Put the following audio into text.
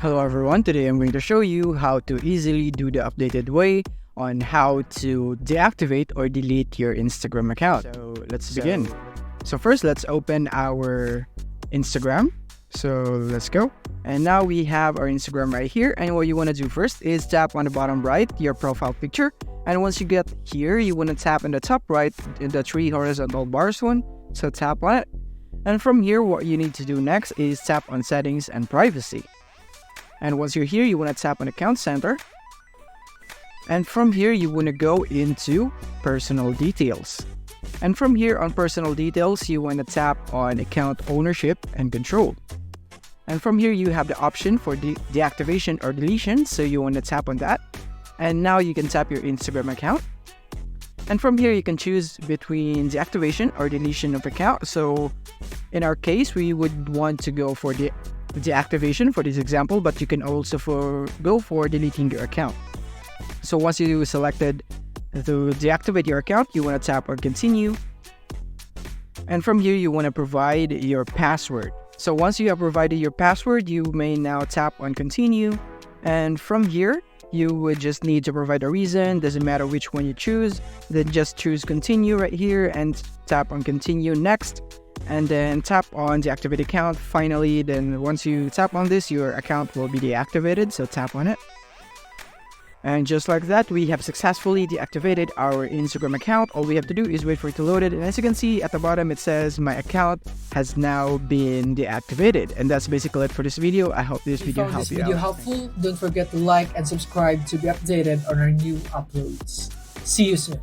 Hello everyone, today I'm going to show you how to easily do the updated way on how to deactivate or delete your Instagram account. So let's begin. So first let's open our Instagram. So let's go. And now we have our Instagram right here. And what you want to do first is tap on the bottom right, your profile picture. And once you get here, you want to tap in the top right, in the three horizontal bars one. So tap on it. And from here, what you need to do next is tap on settings and privacy. And once you're here, you want to tap on Account Center. And from here, you want to go into Personal Details. And from here on Personal Details, you want to tap on Account Ownership and Control. And from here, you have the option for deactivation or deletion. So you want to tap on that. And now you can tap your Instagram account. And from here, you can choose between deactivation or deletion of account. So in our case, we would want to go for the deactivation for this example, but you can also go for deleting your account. So once you selected to deactivate your account, you want to tap on continue. And from here, you want to provide your password. So once you have provided your password, you may now tap on continue. And from here, you would just need to provide a reason. Doesn't matter which one you choose. Then just choose continue right here and tap on continue next. And then tap on deactivate account. Finally, then once you tap on this, your account will be deactivated. So tap on it. And just like that, we have successfully deactivated our Instagram account. All we have to do is wait for it to load it. And as you can see at the bottom, it says my account has now been deactivated. And that's basically it for this video. I hope this video helped you out. If you found this video helpful, don't forget to like and subscribe to be updated on our new uploads. See you soon.